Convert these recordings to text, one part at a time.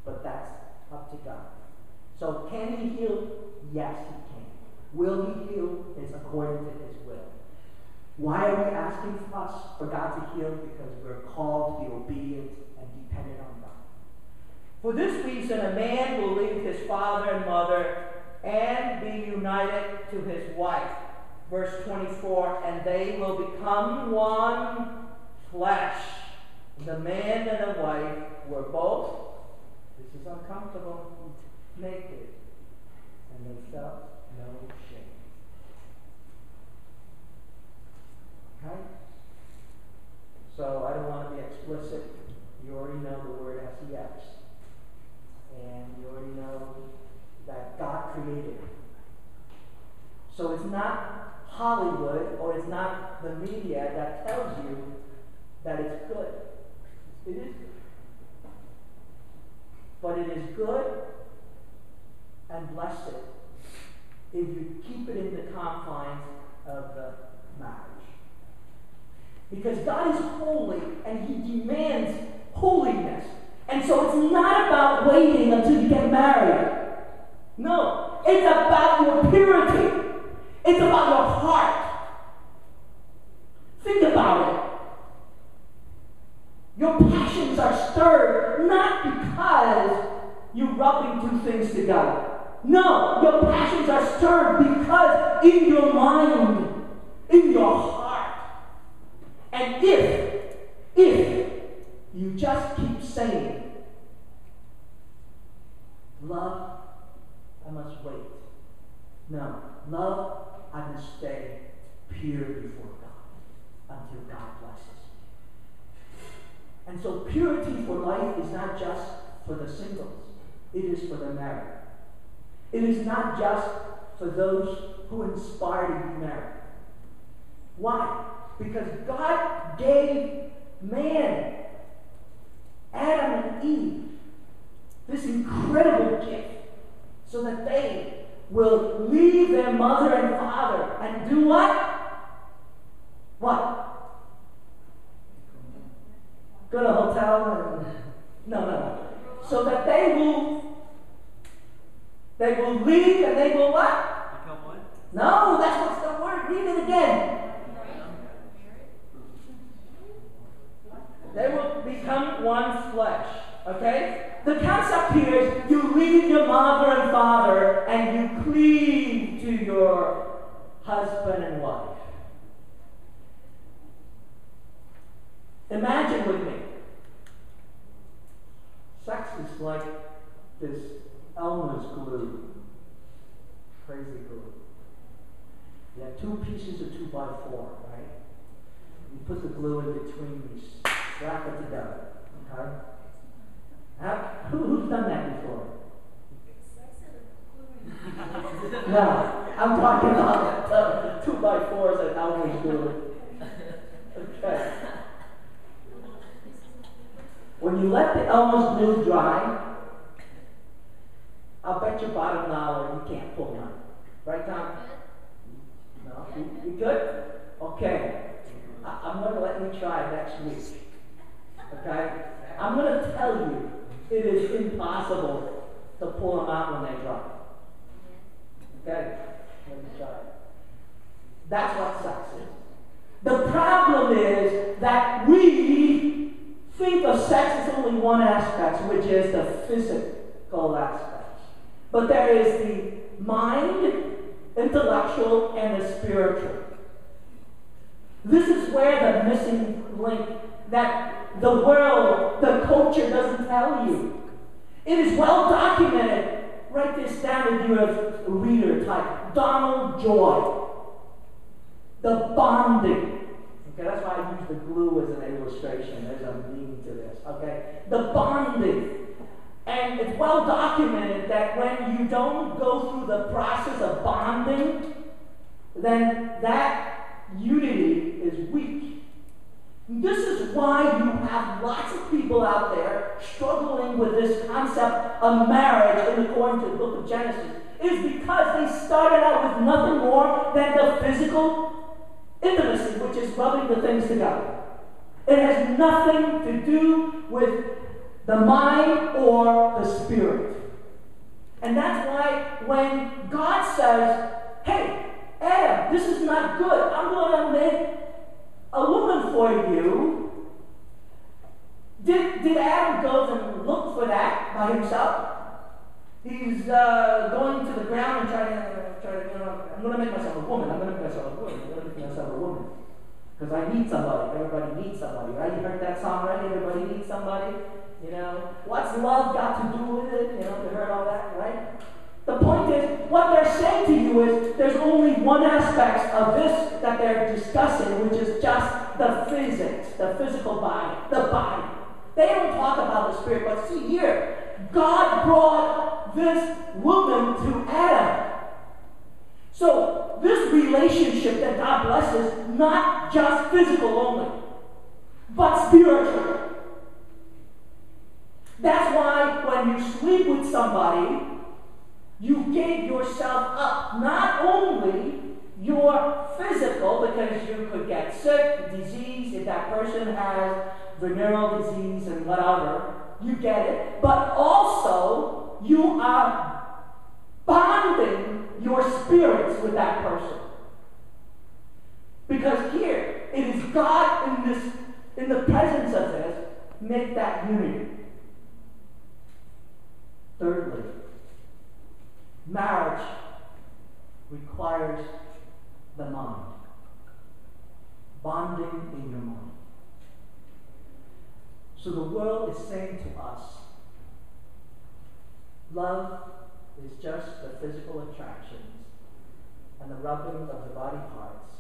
but that's up to God. So can he heal? Yes, he can. Will he heal? It's according to his will. Why are we asking us for God to heal? Because we're called to be obedient and dependent on God. For this reason, a man will leave his father and mother and be united to his wife. Verse 24, and they will become one flesh. The man and the wife were both, this is uncomfortable, naked, and they felt no shame. Okay? So I don't want to be explicit. You already know the word SEX. And you already know that God created it. So it's not Hollywood or it's not the media that tells you that it's good. It is good. But it is good and blessed if you keep it in the confines of the marriage. Because God is holy and he demands holiness. And so it's not about waiting until you get married. No, it's about your purity. It's about your heart. Think about it. Your passions are stirred not because you're rubbing two things together. No, your passions are stirred because in your mind, in your heart. And if you just keep saying, love, I must wait. No, love, I must stay pure before God until God blesses me. And so purity for life is not just for the singles. It is for the married. It is not just for those who inspire to be married. Why? Because God gave man, Adam and Eve, this incredible gift so that they will leave their mother and father and do what? What? Go to a hotel and... No. So that they will leave and they will what? Become what? No, that's what's the word. Read it again. They will become one flesh. Okay? The concept here is you leave your mother and father and you cleave to your husband and wife. Imagine with me. Sex is like this Elmer's glue. Crazy glue. You have two pieces of 2x4, right? You put the glue in between these, slap it together. Okay? Who's done that before? No, I'm talking about 2x4s that Elmer's glue. Okay. When you let the Elmer's glue dry, I'll bet you bottom dollar you can't pull none. Right, Tom? No? You good? Okay. I'm going to let you try next week. Okay? I'm going to tell you it is impossible to pull them out when they dry. Okay? Let me try it. That's what sex is. The problem is that we think of sex as only one aspect, which is the physical aspect. But there is the mind, intellectual, and the spiritual. This is where the missing link that the world, the culture doesn't tell you. It is well documented. Write this down if you're a reader type. Donald Joy. The bonding. Okay, that's why I use the glue as an illustration. There's a meaning to this. Okay? The bonding. And it's well documented that when you don't go through the process of bonding, then that unity is weak. This is why you have lots of people out there struggling with this concept of marriage in according to the book of Genesis. It is because they started out with nothing more than the physical intimacy, which is rubbing the things together. It has nothing to do with the mind or the spirit. And that's why when God says, hey, Adam, this is not good. I'm going to make a woman for you. Did Adam go and look for that by himself? He's going to the ground and trying to, I'm going to make myself a woman. I'm going to make myself a woman. I'm going to make myself a woman. Because I need somebody. Everybody needs somebody, right? You heard that song, right? Everybody needs somebody. You know, what's love got to do with it? You know, you heard all that, right? The point is, what they're saying to you is, there's only one aspect of this that they're discussing, which is just the physics, the physical body, the body. They don't talk about the spirit, but see here, God brought this woman to Adam. So, this relationship that God blesses, not just physical only, but spiritual. That's why when you sleep with somebody, you give yourself up. Not only your physical, because you could get sick, disease, if that person has venereal disease and whatever, you get it, but also you are bonding your spirits with that person. Because here, it is God in the presence of this, make that unity. Thirdly, marriage requires the mind. Bonding in your mind. So the world is saying to us, love is just the physical attractions and the rubbing of the body parts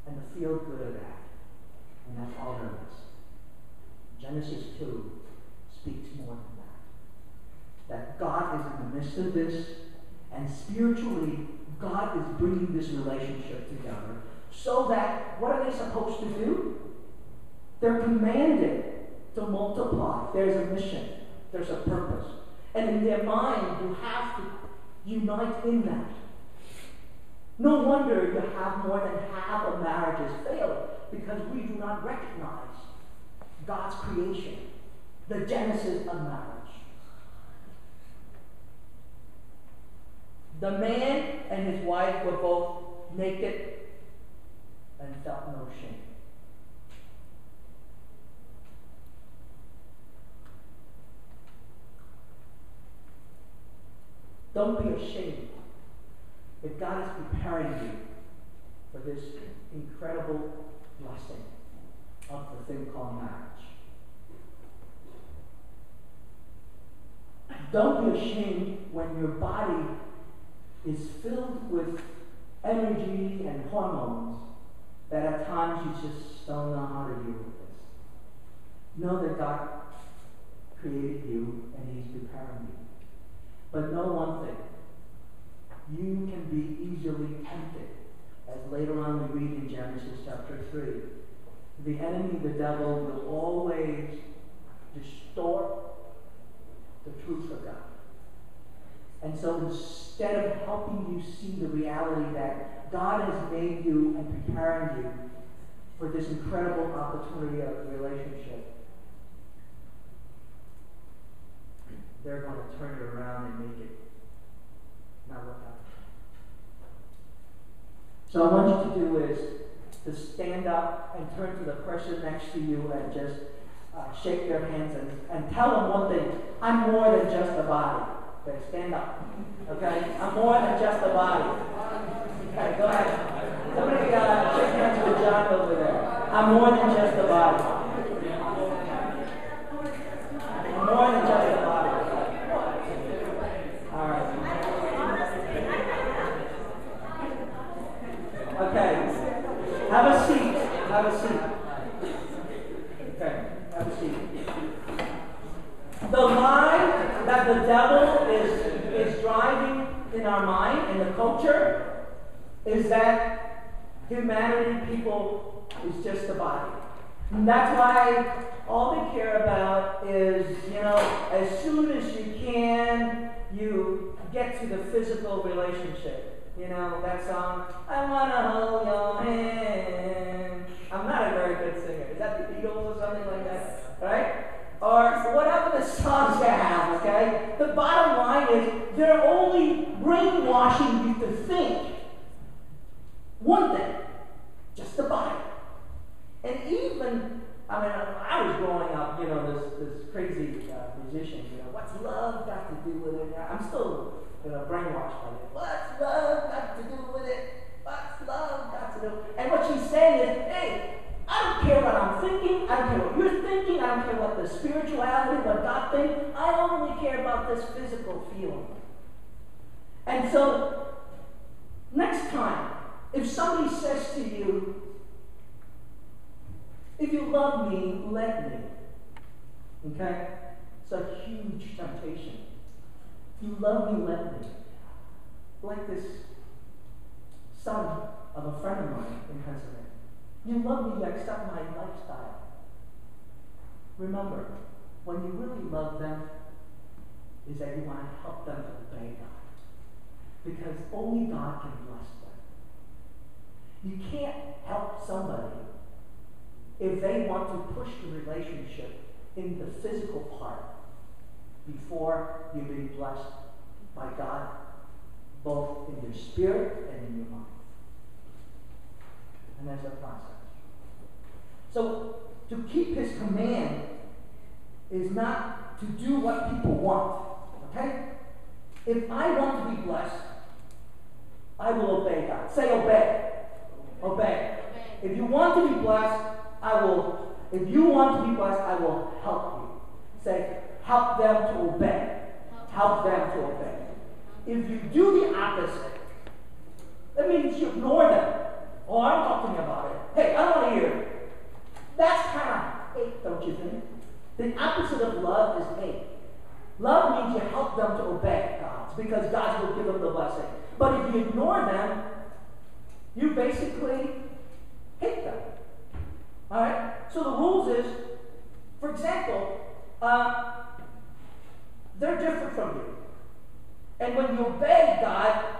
and the feel good of that. And that's all there is. Genesis 2 speaks more than that. That God is in the midst of this, and spiritually, God is bringing this relationship together so that, what are they supposed to do? They're commanded to multiply. There's a mission. There's a purpose. And in their mind, you have to unite in that. No wonder you have more than half of marriages fail, because we do not recognize God's creation, the genesis of marriage. The man and his wife were both naked and felt no shame. Don't be ashamed if God is preparing you for this incredible blessing of the thing called marriage. Don't be ashamed when your body is filled with energy and hormones that at times you just don't know how to deal with this. Know that God created you and He's preparing you. But know one thing, you can be easily tempted, as later on we read in Genesis chapter 3. The enemy, the devil, will always distort the truth of God. And so instead of helping you see the reality that God has made you and preparing you for this incredible opportunity of a relationship, they're going to turn it around and make it not work out. So I want you to do is to stand up and turn to the person next to you and just shake their hands and tell them one thing: I'm more than just a body. Okay, stand up. Okay, I'm more than just a body. Okay, go ahead. Somebody shake hands with John over there. I'm more than just a body. I'm more than just a body. All right. Okay. Have a seat. Have a seat. Okay. Have a seat. The lie that the devil is driving in our mind, in the culture, is that humanity, people, is just a body. And that's why all they care about is, as soon as you can, you get to the physical relationship. That song, I want to hold your hand. I'm not a very good singer. Is that the Beatles or something like that? Right? or whatever the songs you have, okay? The bottom line is they're only brainwashing you to think one thing, just the Bible. And even, I was growing up, this crazy musician, what's love got to do with it? I'm still, brainwashed by it. What's love got to do with it? What's love got to do? And what she's saying is, hey, I don't care what I'm thinking. I don't care what you're thinking. I don't care what the spirituality, what God thinks. I only care about this physical feeling. And so, next time, if somebody says to you, if you love me, let me. Okay? It's a huge temptation. If you love me, let me. Like this son of a friend of mine in Pennsylvania. You love me, you accept my lifestyle. Remember, when you really love them, is that you want to help them to obey God. Because only God can bless them. You can't help somebody if they want to push the relationship in the physical part before you be blessed by God, both in your spirit and in your mind. And that's a process. So, to keep his command is not to do what people want. Okay? If I want to be blessed, I will obey God. Say obey. Obey. If you want to be blessed, I will. If you want to be blessed, I will help you. Say, help them to obey. Help them to obey. If you do the opposite, that means you ignore them. Oh, I'm talking about it. Hey, I don't want to hear it. That's kind of hate, don't you think? The opposite of love is hate. Love means you help them to obey God, because God will give them the blessing. But if you ignore them, you basically hate them. All right? So the rules is, for example, they're different from you. And when you obey God,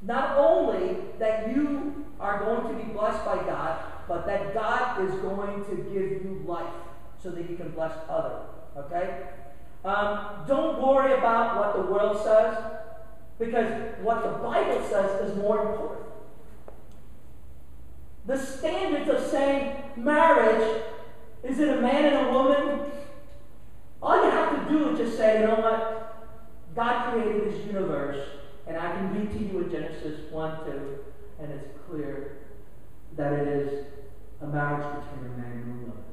not only that you are going to be blessed by God, but that God is going to give you life so that you can bless others. Okay? Don't worry about what the world says, because what the Bible says is more important. The standards of saying marriage, is it a man and a woman? All you have to do is just say, you know what? God created this universe, and I can read to you in Genesis 1, 2, and it's clear that it is a marriage between a man and a woman.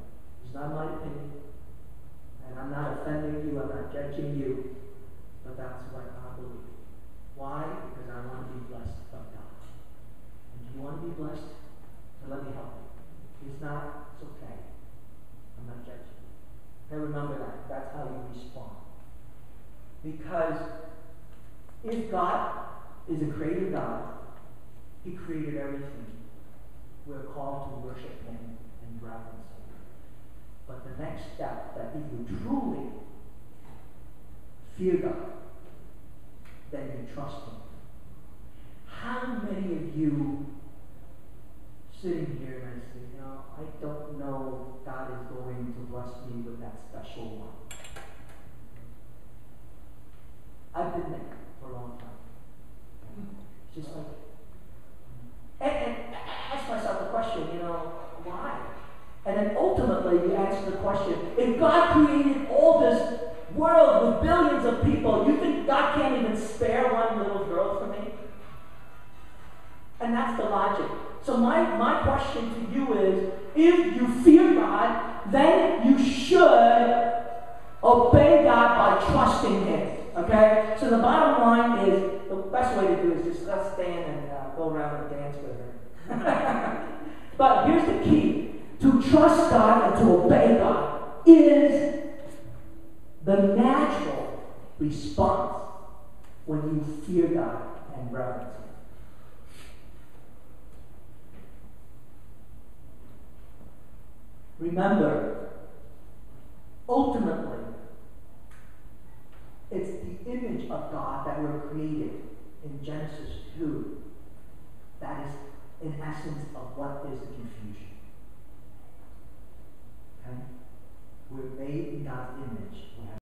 It's not my opinion, and I'm not offending you, I'm not judging you, but that's what I believe. Why? Because I want to be blessed by God. And do you want to be blessed? So let me help you. If it's not, it's okay. I'm not judging you. And remember that. That's how you respond. Because if God is a creator God, he created everything. We're called to worship him and reverence him. But the next step, that if you truly fear God, then you trust him. How many of you sitting here and I say, I don't know God is going to bless me with that special one? I've been there for a long time. It's just like, and ask myself the question, why? And then ultimately you answer the question, if God created all this world with billions of people, you think God can't even spare one little girl for me? And that's the logic. So my question to you is, if you fear God, then you should obey God by trusting him. Okay? So the bottom line is, the best way to do is just let's stand and go around and dance with her. But here's the key. To trust God and to obey God is the natural response when you fear God and reverence him. Remember, ultimately, it's the image of God that we're created in Genesis 2 that is, in essence, of what is the confusion. Okay? made in God's image.